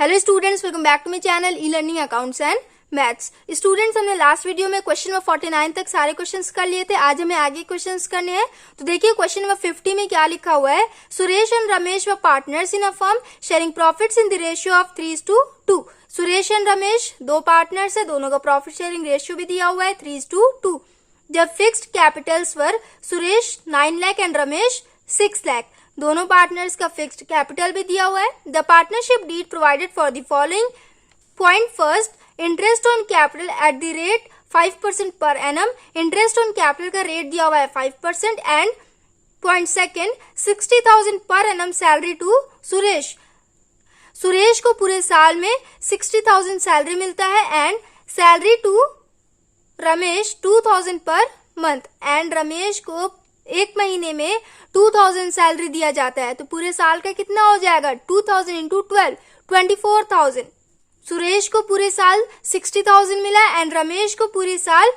Hello students, welcome back to my channel e learning accounts and maths. Students, हमने last video में question number 49 तक सारे questions कर लिए थे। आज हमें आगे क्वेश्चंस करने हैं। तो देखिए क्वेश्चन नंबर 50 में क्या लिखा हुआ है। सुरेश एंड रमेश व partners in a firm sharing profits in the ratio of 3:2। Suresh and Ramesh दो पार्टनर्स है, दोनों का प्रॉफिट शेयरिंग रेशियो भी दिया हुआ है 3:2। जब fixed capitals were Suresh 9 lakh and Ramesh 6 lakh, दोनों पार्टनर्स का फिक्स्ड कैपिटल भी दिया हुआ है। The partnership deed provided for the following point first, interest on capital at the rate 5% per annum. Interest on capital का रेट दिया हुआ है 5% and point second 60,000 per annum salary to Suresh. Suresh को पूरे साल में 60,000 सैलरी मिलता है and salary to Ramesh 2,000 per month and Ramesh को एक महीने में 2,000 सैलरी दिया जाता है। तो पूरे साल का कितना हो जाएगा 2,000 इंटू 12 24,000। सुरेश को पूरे साल 60,000 मिला एंड रमेश को पूरे साल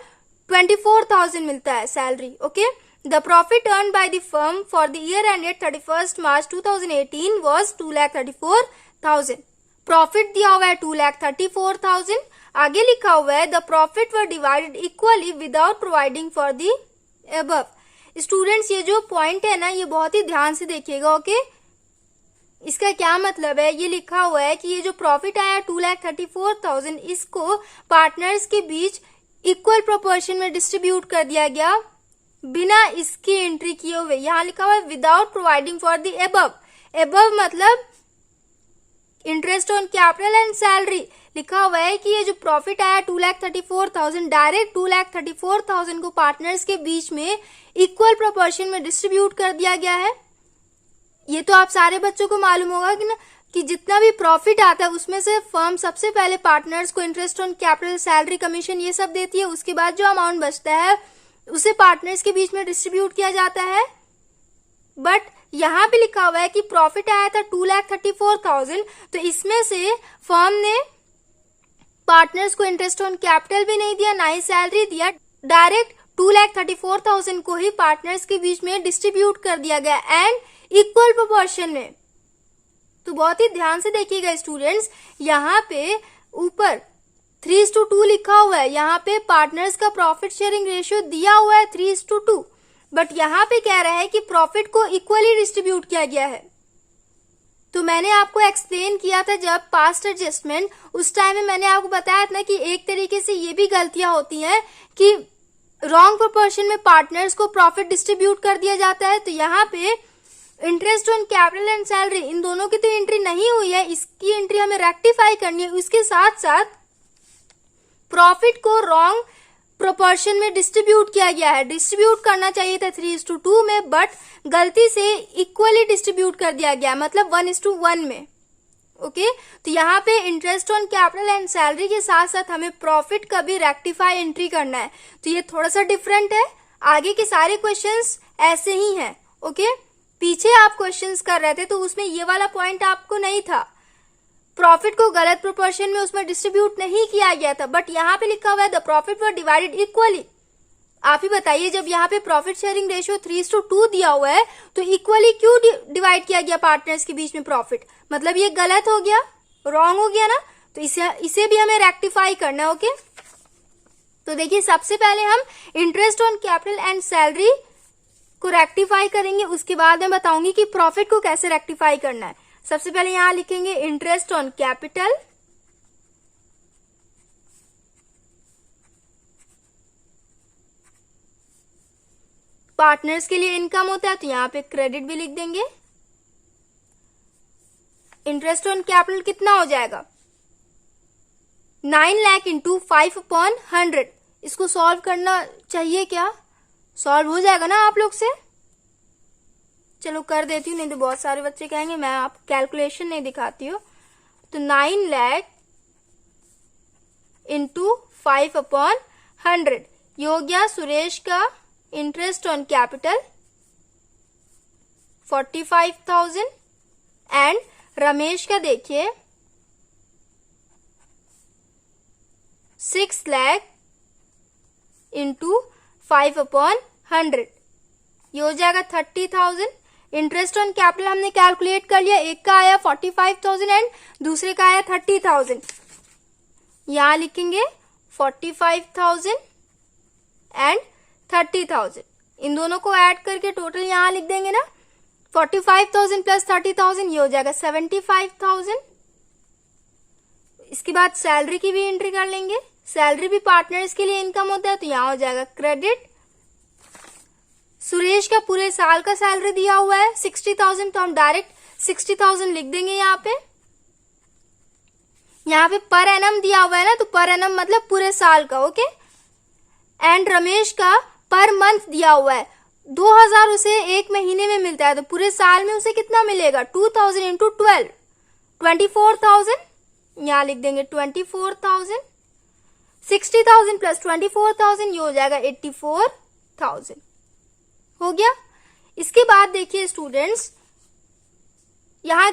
24,000 मिलता है salary. Okay, the profit earn by the firm for the year ended 31 March 2018 was 2,34,000। Profit दिया हुआ है 2,34,000। आगे लिखा हुआ है the profit were divided equally without providing for the above. Students, ये जो पॉइंट है ना, ये बहुत ही ध्यान से देखिएगा। ओके, इसका क्या मतलब है। ये लिखा हुआ है कि ये जो प्रॉफिट आया 2,34,000, इसको पार्टनर्स के बीच इक्वल प्रोपोर्शन में डिस्ट्रीब्यूट कर दिया गया बिना इसकी एंट्री किए हुए। यहाँ लिखा हुआ है without providing for the above. Above मतलब interest on capital and salary. लिखा हुआ है कि ये जो प्रॉफिट आया 2,34,000, डायरेक्ट 2,34,000 को पार्टनर्स के बीच में इक्वल प्रोपोर्शन में डिस्ट्रीब्यूट कर दिया गया है। ये तो आप सारे बच्चों को मालूम होगा कि ना, कि जितना भी प्रॉफिट आता है उसमें से फर्म सबसे पहले पार्टनर्स को interest on capital, salary, commission ये सब देती है। उसके बाद जो अमाउंट बचता है उसे पार्टनर्स के बीच में डिस्ट्रीब्यूट किया जाता है। बट यहाँ पे लिखा हुआ है कि प्रॉफिट आया था 2,34,000, तो इसमें से फर्म ने पार्टनर्स को इंटरेस्ट ऑन कैपिटल भी नहीं दिया, ना ही सैलरी दिया। डायरेक्ट 2,34,000 को ही पार्टनर्स के बीच में डिस्ट्रीब्यूट कर दिया गया एंड इक्वल प्रोपोर्शन में। तो बहुत ही ध्यान से देखिएगा स्टूडेंट्स, यहाँ पे ऊपर 3:2 लिखा हुआ है। यहाँ पे पार्टनर्स का प्रॉफिट शेयरिंग रेशियो दिया हुआ है 3:2, बट यहाँ पे कह रहा है कि प्रॉफिट को इक्वली डिस्ट्रीब्यूट किया गया है। तो मैंने आपको एक्सप्लेन किया था जब पास्ट एडजस्टमेंट, उस टाइम में मैंने आपको बताया था कि एक तरीके से ये भी गलतियां होती हैं कि रॉन्ग प्रोपोर्शन में पार्टनर्स को प्रॉफिट डिस्ट्रीब्यूट कर दिया जाता है। तो यहाँ पे interest on capital and salary, इन दोनों की तो एंट्री नहीं हुई है, इसकी एंट्री हमें रेक्टिफाई करनी है। उसके साथ साथ प्रॉफिट को रॉन्ग प्रोपोर्शन में डिस्ट्रीब्यूट किया गया है। डिस्ट्रीब्यूट करना चाहिए था 3:2 में, बट गलती से इक्वली डिस्ट्रीब्यूट कर दिया गया, मतलब 1:1 में। ओके, तो यहाँ पे interest on capital and salary के साथ साथ हमें प्रॉफिट का भी रेक्टिफाई एंट्री करना है। तो ये थोड़ा सा डिफरेंट है। आगे के सारे क्वेश्चंस ऐसे ही हैं। ओके, पीछे आप क्वेश्चंस कर रहे थे तो उसमें ये वाला पॉइंट आपको नहीं था, प्रॉफिट को गलत प्रोपोर्शन में उसमें डिस्ट्रीब्यूट नहीं किया गया था। बट यहाँ पे लिखा हुआ है the profit were divided equally. आप ही बताइए, जब यहाँ पे प्रॉफिट शेयरिंग रेशियो 3:2 दिया हुआ है तो इक्वली क्यों डिवाइड किया गया पार्टनर्स के बीच में प्रॉफिट? मतलब ये गलत हो गया, रॉन्ग हो गया ना। तो इसे भी हमें रेक्टिफाई करना है। ओके, तो देखिए सबसे पहले हम interest on capital and salary को रेक्टिफाई करेंगे, उसके बाद मैं बताऊंगी कि प्रॉफिट को कैसे रेक्टिफाई करना है। सबसे पहले यहां लिखेंगे इंटरेस्ट ऑन कैपिटल, पार्टनर्स के लिए इनकम होता है तो यहां पे क्रेडिट भी लिख देंगे। इंटरेस्ट ऑन कैपिटल कितना हो जाएगा 9 लाख इंटू 5/100। इसको सॉल्व करना चाहिए, क्या सॉल्व हो जाएगा ना आप लोग से? चलो कर देती हूँ, नहीं तो बहुत सारे बच्चे कहेंगे मैं आप कैलकुलेशन नहीं दिखाती हो। तो 9 लाख इंटू 5/100 ये हो गया सुरेश का interest on capital 45,000 and Ramesh का देखिए 6 लाख इंटू 5/100 ये हो जाएगा 30,000 इंटरेस्ट ऑन कैपिटल हमने कैलकुलेट कर लिया, एक का आया 45,000 एंड दूसरे का आया 30,000। यहां लिखेंगे 45,000 एंड 30,000, इन दोनों को ऐड करके टोटल यहां लिख देंगे ना, 45,000 प्लस 30,000 ये हो जाएगा 75,000। इसके बाद सैलरी की भी एंट्री कर लेंगे, सैलरी भी पार्टनर्स के लिए इनकम होता है, तो यहां हो जाएगा क्रेडिट। सुरेश का पूरे साल का सैलरी दिया हुआ है 60,000, तो हम डायरेक्ट 60,000 लिख देंगे यहाँ पे पर एनम दिया हुआ है ना, तो पर एनम मतलब पूरे साल का, ओके। एंड रमेश का पर मंथ दिया हुआ है 2,000 उसे एक महीने में मिलता है, तो पूरे साल में उसे कितना मिलेगा 2,000 इंटू 12, 24,000। यहां लिख देंगे 24,000, 60,000 प्लस 24,000 ये हो जाएगा 84,000, हो गया। इसके बाद देखिए स्टूडेंट्स, यहां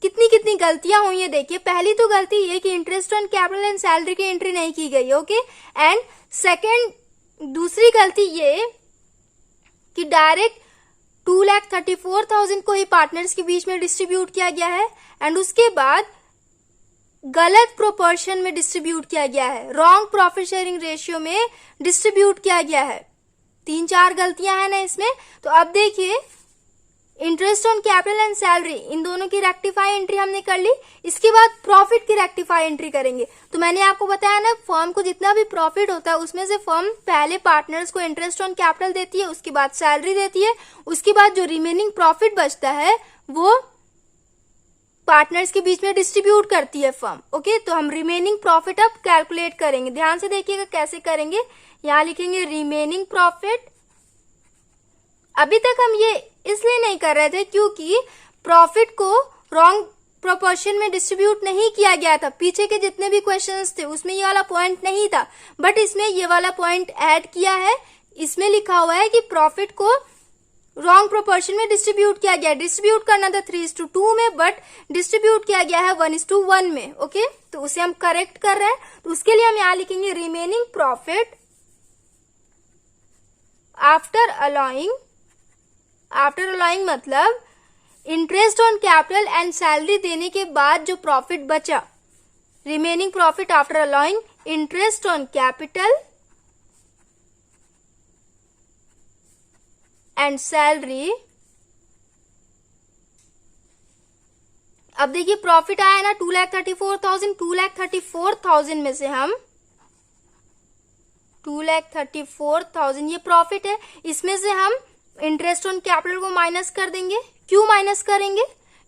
कितनी कितनी गलतियां हुई है देखिए। पहली तो गलती ये कि interest on capital and salary की एंट्री नहीं की गई, ओके। एंड सेकंड, दूसरी गलती ये कि डायरेक्ट 2,34,000 को ही पार्टनर्स के बीच में डिस्ट्रीब्यूट किया गया है, एंड उसके बाद गलत प्रोपोर्शन में डिस्ट्रीब्यूट किया गया है, रॉन्ग प्रॉफिट शेयरिंग रेशियो में डिस्ट्रीब्यूट किया गया है। 3-4 गलतियां हैं ना इसमें। तो अब देखिए, interest on capital and salary इन दोनों की रेक्टिफाई एंट्री हमने कर ली। इसके बाद प्रॉफिट की रेक्टिफाई एंट्री करेंगे। तो मैंने आपको बताया ना, फर्म को जितना भी प्रॉफिट होता है उसमें से फर्म पहले पार्टनर्स को इंटरेस्ट ऑन कैपिटल देती है, उसके बाद सैलरी देती है, उसके बाद जो रिमेनिंग प्रॉफिट बचता है वो पार्टनर्स के बीच में डिस्ट्रीब्यूट करती है फर्म, ओके। तो हम रिमेनिंग प्रॉफिट अब कैलकुलेट करेंगे, ध्यान से देखिएगा कैसे करेंगे। यहां लिखेंगे रिमेनिंग प्रॉफिट। अभी तक हम ये इसलिए नहीं कर रहे थे क्योंकि प्रॉफिट को रॉन्ग प्रोपोर्शन में डिस्ट्रीब्यूट नहीं किया गया था। पीछे के जितने भी क्वेश्चंस थे उसमें ये वाला पॉइंट नहीं था, बट इसमें ये वाला पॉइंट ऐड किया है। इसमें लिखा हुआ है कि प्रॉफिट को रॉन्ग प्रोपोर्शन में डिस्ट्रीब्यूट किया गया। डिस्ट्रीब्यूट करना था 3:2 में, बट डिस्ट्रीब्यूट किया गया है 1:1 में, ओके। तो उसे हम करेक्ट कर रहे हैं, तो उसके लिए हम यहां लिखेंगे रिमेनिंग प्रॉफिट आफ्टर अलाउइंग मतलब interest on capital and salary देने के बाद जो प्रॉफिट बचा, remaining profit after allowing interest on capital and salary. अब देखिए प्रॉफिट आया ना 2,34,000, 2,34,000 में से हम 2,34,000 ये प्रॉफिट है, इसमें से हम इंटरेस्ट ऑन कैपिटल को माइनस कर देंगे। क्यों माइनस करेंगे?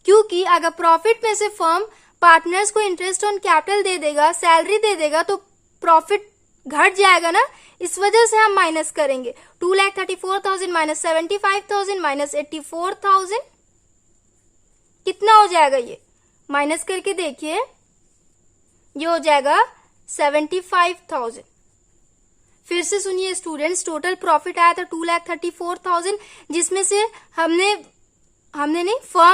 क्योंकि अगर प्रॉफिट में से फर्म पार्टनर्स को इंटरेस्ट ऑन कैपिटल दे देगा, सैलरी दे देगा, तो प्रॉफिट घट जाएगा ना, इस वजह से हम माइनस करेंगे। 2,34,000 माइनस 75,000 माइनस 84,000 कितना हो जाएगा? ये माइनस करके देखिए, ये हो जाएगा 75,000। फिर से सुनिए स्टूडेंट्स, टोटल प्रॉफिट आया था 2,34,000, जिसमें से फर्म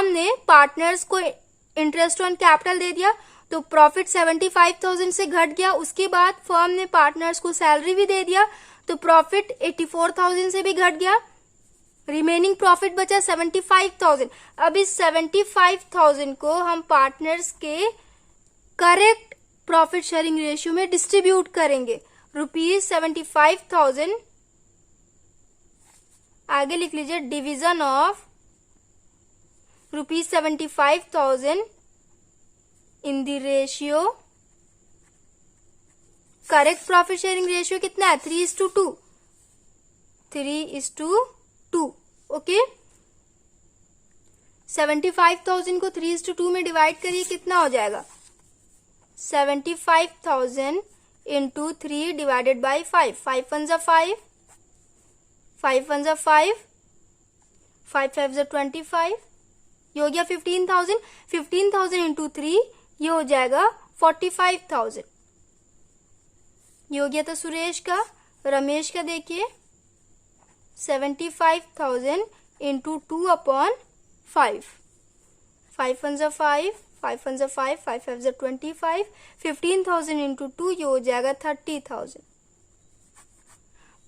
ने पार्टनर्स को इंटरेस्ट ऑन कैपिटल दे दिया, तो प्रॉफिट 75,000 से घट गया। उसके बाद फर्म ने पार्टनर्स को सैलरी भी दे दिया, तो प्रॉफिट 84,000 से भी घट गया। रिमेनिंग प्रॉफिट बचा 75,000। अब इस 75,000 को हम पार्टनर्स के करेक्ट प्रॉफिट शेयरिंग रेशियो में डिस्ट्रीब्यूट करेंगे। ₹75,000 आगे लिख लीजिए, division of ₹75,000 in the ratio. Correct profit sharing ratio कितना है? 3:2। 3:2, ओके। 75,000 को 3:2 में डिवाइड करिए, कितना हो जाएगा? 75,000 into 3 divided by 5. 5 ones are 5. 5 ones are 5. 5 5s are 25. ये हो गया 15,000. 15,000 into 3 ये हो जाएगा 45,000. ये हो गया था सुरेश का। रमेश का देखिए 75,000 into 2/5. 5 ones are 5. 5 ones are 5. 5 5s are 25. 15,000 into 2 ये हो जाएगा 30,000।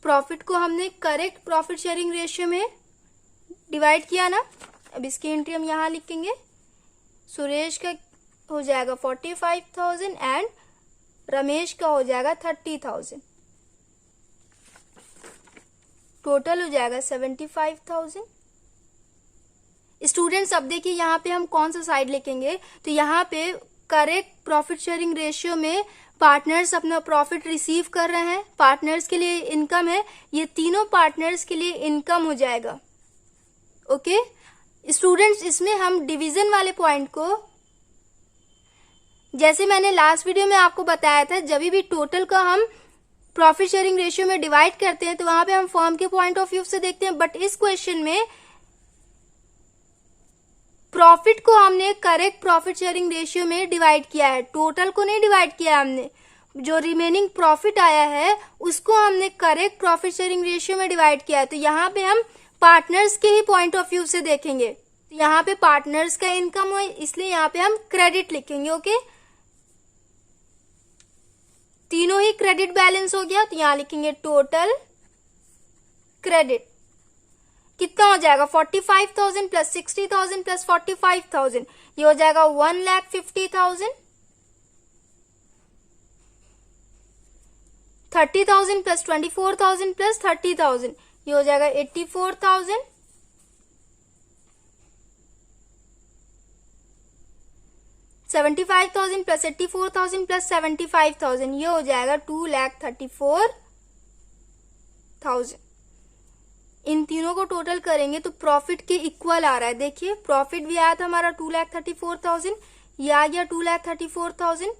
प्रॉफिट को हमने करेक्ट प्रॉफिट शेयरिंग रेशियो में डिवाइड किया ना, अब इसकी एंट्री हम यहाँ लिखेंगे। सुरेश का हो जाएगा 45,000 एंड रमेश का हो जाएगा 30,000। टोटल हो जाएगा 75,000। स्टूडेंट्स अब देखिए यहाँ पे हम कौन सा साइड लिखेंगे, तो यहाँ पे करेक्ट प्रॉफिट शेयरिंग रेशियो में पार्टनर्स अपना प्रॉफिट रिसीव कर रहे हैं, पार्टनर्स के लिए इनकम है, ये तीनों पार्टनर्स के लिए इनकम हो जाएगा। ओके स्टूडेंट्स, इसमें हम डिवीजन वाले पॉइंट को, जैसे मैंने लास्ट वीडियो में आपको बताया था, जब भी टोटल का हम प्रॉफिट शेयरिंग रेशियो में डिवाइड करते हैं तो वहां पे हम फर्म के पॉइंट ऑफ व्यू से देखते हैं, बट इस क्वेश्चन में प्रॉफिट को हमने करेक्ट प्रॉफिट शेयरिंग रेशियो में डिवाइड किया है, टोटल को नहीं डिवाइड किया हमने। जो रिमेनिंग प्रॉफिट आया है उसको हमने करेक्ट प्रॉफिट शेयरिंग रेशियो में डिवाइड किया है। तो यहाँ पे हम पार्टनर्स के ही पॉइंट ऑफ व्यू से देखेंगे। तो यहाँ पे पार्टनर्स का इनकम हो, इसलिए यहाँ पे हम क्रेडिट लिखेंगे। ओके तीनों ही क्रेडिट बैलेंस हो गया, तो यहाँ लिखेंगे टोटल क्रेडिट। कितना हो जाएगा 45,000 प्लस 60,000 प्लस 45,000, ये हो जाएगा 1,50,000। 30,000 प्लस 24,000 प्लस 30,000, ये हो जाएगा 84,000। 75,000 प्लस 84,000 प्लस 75,000, ये हो जाएगा 2,34,000। इन तीनों को टोटल करेंगे तो प्रॉफिट के इक्वल आ रहा है। देखिए प्रॉफिट भी आया था हमारा 2,34,000, ये आ गया 2,34,000।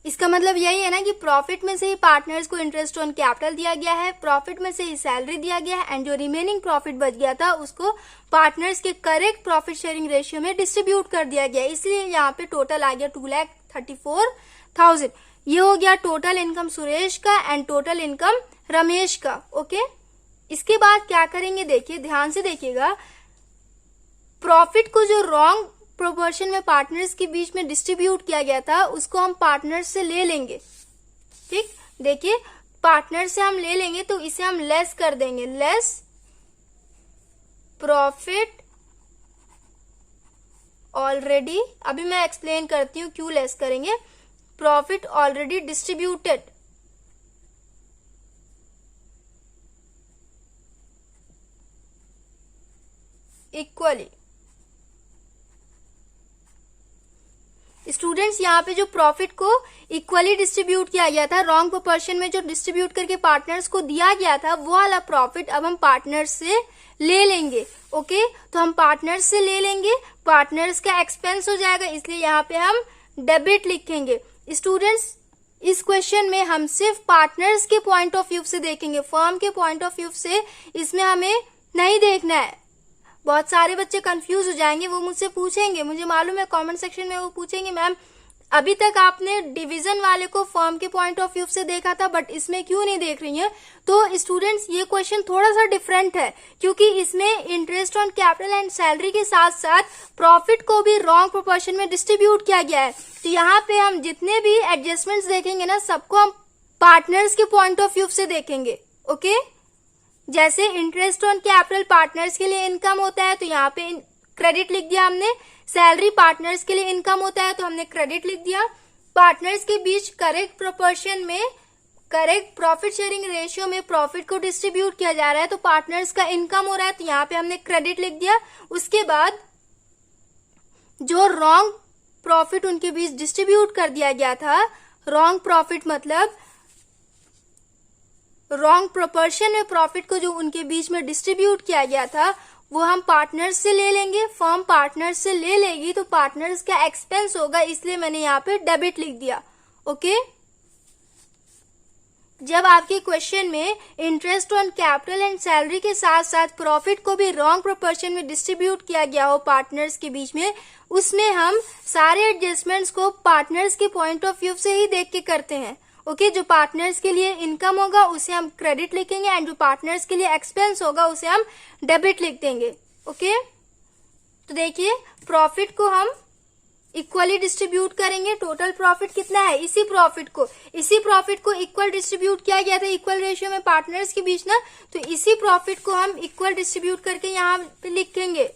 इसका मतलब यही है ना कि प्रॉफिट में से ही पार्टनर्स को इंटरेस्ट ऑन कैपिटल दिया गया है, प्रॉफिट में से ही सैलरी दिया गया है, एंड जो रिमेनिंग प्रॉफिट बच गया था उसको पार्टनर्स के करेक्ट प्रॉफिट शेयरिंग रेशियो में डिस्ट्रीब्यूट कर दिया गया। इसलिए यहाँ पे टोटल आ गया 2,34,000। ये हो गया टोटल इनकम सुरेश का एंड टोटल इनकम रमेश का। ओके इसके बाद क्या करेंगे, देखिए ध्यान से देखिएगा, प्रॉफिट को जो रॉन्ग प्रोपोर्शन में पार्टनर्स के बीच में डिस्ट्रीब्यूट किया गया था उसको हम पार्टनर्स से ले लेंगे। ठीक देखिए पार्टनर से हम ले लेंगे तो इसे हम लेस कर देंगे, लेस प्रॉफिट ऑलरेडी। अभी मैं एक्सप्लेन करती हूं क्यों लेस करेंगे। Profit already distributed, equally. Students यहाँ पे जो प्रॉफिट को इक्वली डिस्ट्रीब्यूट किया गया था, रॉन्ग प्रोपोर्शन में जो डिस्ट्रीब्यूट करके पार्टनर्स को दिया गया था, वो वाला प्रॉफिट अब हम पार्टनर्स से ले लेंगे। ओके तो हम पार्टनर्स से ले लेंगे, पार्टनर्स का एक्सपेंस हो जाएगा, इसलिए यहाँ पे हम डेबिट लिखेंगे। स्टूडेंट्स इस क्वेश्चन में हम सिर्फ पार्टनर्स के पॉइंट ऑफ व्यू से देखेंगे, फर्म के पॉइंट ऑफ व्यू से इसमें हमें नहीं देखना है। बहुत सारे बच्चे कंफ्यूज हो जाएंगे, वो मुझसे पूछेंगे, मुझे मालूम है कमेंट सेक्शन में वो पूछेंगे, मैम अभी तक आपने डिवीजन वाले को फर्म के पॉइंट ऑफ व्यू से देखा था बट इसमें क्यों नहीं देख रही हैं। तो स्टूडेंट्स ये क्वेश्चन थोड़ा सा डिफरेंट है क्योंकि इसमें interest on capital and salary के साथ साथ प्रॉफिट को भी रॉन्ग प्रोपोर्शन में डिस्ट्रीब्यूट किया गया है। तो यहाँ पे हम जितने भी एडजस्टमेंट्स देखेंगे ना, सबको हम पार्टनर्स के पॉइंट ऑफ व्यू से देखेंगे। ओके जैसे इंटरेस्ट ऑन कैपिटल पार्टनर्स के लिए इनकम होता है तो यहाँ पे क्रेडिट लिख दिया हमने, सैलरी पार्टनर्स के लिए इनकम होता है तो हमने क्रेडिट लिख दिया। पार्टनर्स के बीच करेक्ट प्रोपोर्शन में, करेक्ट प्रॉफिट शेयरिंग रेशियो में प्रॉफिट को डिस्ट्रीब्यूट किया जा रहा है तो पार्टनर्स का इनकम हो रहा है तो यहाँ पे हमने क्रेडिट लिख दिया। उसके बाद जो रॉन्ग प्रॉफिट उनके बीच डिस्ट्रीब्यूट कर दिया गया था, रॉन्ग प्रॉफिट मतलब रॉन्ग प्रोपोर्शन में प्रॉफिट को जो उनके बीच में डिस्ट्रीब्यूट किया गया था वो हम पार्टनर्स से ले लेंगे। फर्म पार्टनर्स से ले लेगी तो पार्टनर्स का एक्सपेंस होगा, इसलिए मैंने यहाँ पे डेबिट लिख दिया। ओके जब आपके क्वेश्चन में interest on capital and salary के साथ साथ प्रॉफिट को भी रॉन्ग प्रोपोर्शन में डिस्ट्रीब्यूट किया गया हो पार्टनर्स के बीच में, उसमें हम सारे एडजस्टमेंट्स को पार्टनर्स के पॉइंट ऑफ व्यू से ही देख के करते हैं। ओके जो पार्टनर्स के लिए इनकम होगा उसे हम क्रेडिट लिखेंगे एंड जो पार्टनर्स के लिए एक्सपेंस होगा उसे हम डेबिट लिख देंगे। ओके तो देखिए प्रॉफिट को हम इक्वली डिस्ट्रीब्यूट करेंगे। टोटल प्रॉफिट कितना है, इसी प्रॉफिट को इक्वल डिस्ट्रीब्यूट किया गया था, इक्वल रेशियो में पार्टनर्स के बीच ना, तो इसी प्रॉफिट को हम इक्वल डिस्ट्रीब्यूट करके यहाँ पे लिखेंगे।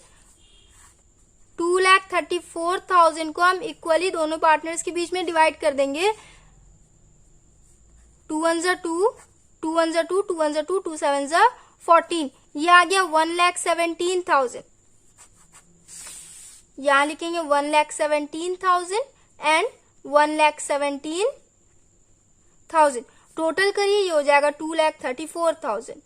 2,34,000 को हम इक्वली दोनों पार्टनर्स के बीच में डिवाइड कर देंगे। 2 1 जा 2, 2 1 जा 2, 2 1 जा 2, 2 7 जा 14। ये आ गया 1,17,000। यहां लिखेंगे 1,17,000 एंड 1,17,000। टोटल करिए, ये हो जाएगा 2,34,000।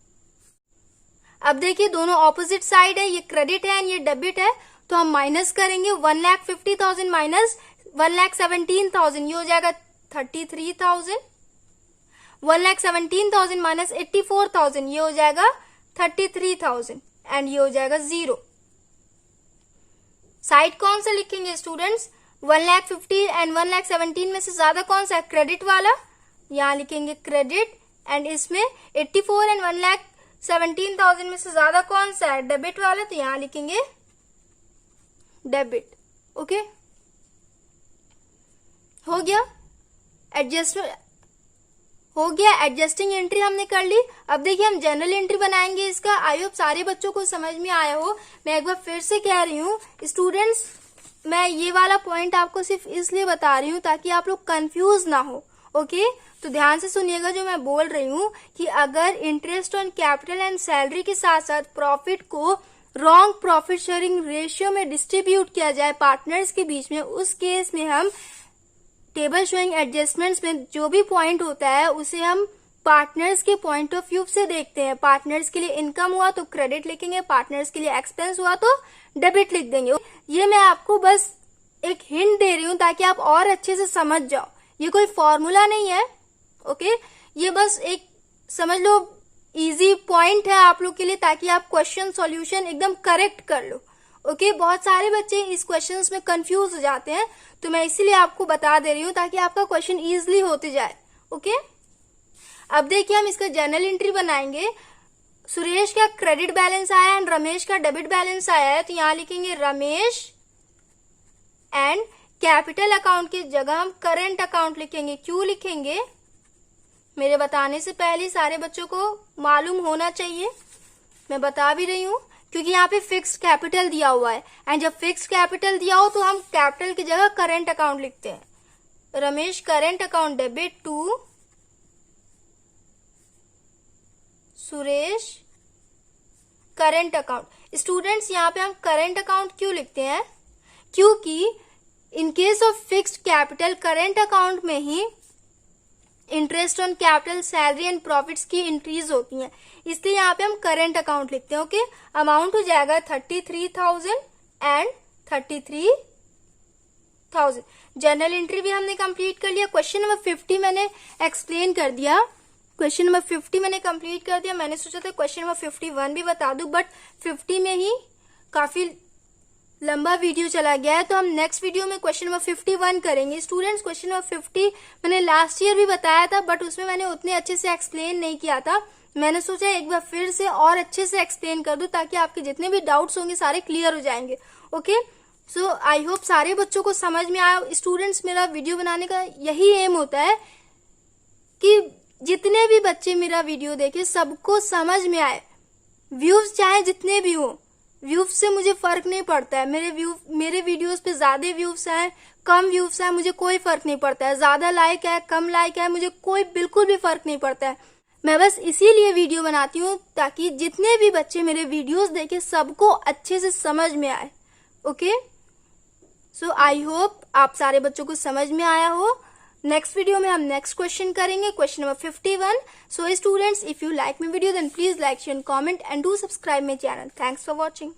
अब देखिए दोनों ऑपोजिट साइड है, ये क्रेडिट है एंड ये डेबिट है, तो हम माइनस करेंगे। 1,50,000 माइनस 1,17,000, ये हो जाएगा 33,000। 1,17,000 माइनस 84,000, ये हो जाएगा 33,000 एंड ये हो जाएगा 0। साइड कौन सा लिखेंगे स्टूडेंट्स? 1,50,000 एंड 1,17,000 में से ज्यादा कौन सा है? क्रेडिट वाला। यहां लिखेंगे क्रेडिट एंड इसमें 84 एंड 1,17,000 में से ज्यादा कौन सा है? डेबिट वाला, तो यहां लिखेंगे डेबिट। ओके, हो गया एडजस्टमेंट, हो गया एडजस्टिंग एंट्री हमने कर ली। अब देखिए हम जनरल एंट्री बनाएंगे इसका। आई होप सारे बच्चों को समझ में आया हो। मैं एक बार फिर से कह रही हूँ स्टूडेंट्स, मैं ये वाला पॉइंट आपको सिर्फ इसलिए बता रही हूँ ताकि आप लोग कंफ्यूज ना हो। ओके, तो ध्यान से सुनिएगा जो मैं बोल रही हूँ कि अगर interest on capital and salary के साथ साथ प्रॉफिट को रॉन्ग प्रॉफिट शेयरिंग रेशियो में डिस्ट्रीब्यूट किया जाए पार्टनर्स के बीच में, उस केस में हम टेबल शोइंग एडजस्टमेंट्स में जो भी पॉइंट होता है उसे हम पार्टनर्स के पॉइंट ऑफ व्यू से देखते हैं। पार्टनर्स के लिए इनकम हुआ तो क्रेडिट लिखेंगे, पार्टनर्स के लिए एक्सपेंस हुआ तो डेबिट लिख देंगे। ये मैं आपको बस एक हिंट दे रही हूँ ताकि आप और अच्छे से समझ जाओ। ये कोई फॉर्मूला नहीं है। ओके, ये बस एक समझ लो इजी पॉइंट है आप लोग के लिए ताकि आप क्वेश्चन सॉल्यूशन एकदम करेक्ट कर लो। ओके, बहुत सारे बच्चे इस क्वेश्चंस में कंफ्यूज हो जाते हैं, तो मैं इसीलिए आपको बता दे रही हूँ ताकि आपका क्वेश्चन इजीली होते जाए। ओके, अब देखिए हम इसका जर्नल एंट्री बनाएंगे। सुरेश का क्रेडिट बैलेंस आया एंड रमेश का डेबिट बैलेंस आया है, तो यहां लिखेंगे रमेश एंड कैपिटल अकाउंट की जगह हम करेंट अकाउंट लिखेंगे। क्यों लिखेंगे? मेरे बताने से पहले सारे बच्चों को मालूम होना चाहिए, मैं बता भी रही हूं, क्योंकि यहाँ पे फिक्स्ड कैपिटल दिया हुआ है एंड जब फिक्स्ड कैपिटल दिया हो तो हम कैपिटल की जगह करेंट अकाउंट लिखते हैं। Ramesh current account debit to Suresh current account. Students यहाँ पे हम करेंट अकाउंट क्यों लिखते हैं? क्योंकि in case of fixed capital current account में ही interest on capital, salary and profits की इंक्रीज होती हैं, इसलिए यहाँ पे हम करेंट अकाउंट लिखते हैं। ओके, अमाउंट हो जाएगा 33,000 एंड 33,000। जर्नल एंट्री भी हमने कंप्लीट कर लिया। क्वेश्चन नंबर 50 मैंने एक्सप्लेन कर दिया, क्वेश्चन नंबर 50 मैंने कंप्लीट कर दिया। मैंने सोचा था क्वेश्चन नंबर 51 भी बता दूं, बट 50 में ही काफी लंबा वीडियो चला गया है, तो हम नेक्स्ट वीडियो में क्वेश्चन नंबर 51 करेंगे। स्टूडेंट्स, क्वेश्चन नंबर 50 मैंने लास्ट ईयर भी बताया था, बट उसमें मैंने उतने अच्छे से एक्सप्लेन नहीं किया था। मैंने सोचा एक बार फिर से और अच्छे से एक्सप्लेन कर दूं ताकि आपके जितने भी डाउट्स होंगे सारे क्लियर हो जाएंगे। ओके, सो आई होप सारे बच्चों को समझ में आया। स्टूडेंट्स, मेरा वीडियो बनाने का यही एम होता है कि जितने भी बच्चे मेरा वीडियो देखे सबको समझ में आए। व्यूज चाहे जितने भी हो, व्यूज से मुझे फर्क नहीं पड़ता है। मेरे वीडियोस पे ज्यादा व्यूज हैं, कम व्यूज हैं, मुझे कोई फर्क नहीं पड़ता है। ज्यादा लाइक है, कम लाइक है, मुझे कोई बिल्कुल भी फर्क नहीं पड़ता है। मैं बस इसीलिए वीडियो बनाती हूँ ताकि जितने भी बच्चे मेरे वीडियोस देखे सबको अच्छे से समझ में आए। ओके, सो आई होप आप सारे बच्चों को समझ में आया हो। नेक्स्ट वीडियो में हम नेक्स्ट क्वेश्चन करेंगे, question number 51। So students, if you like my video then please like, share, comment and do subscribe my channel. Thanks for watching.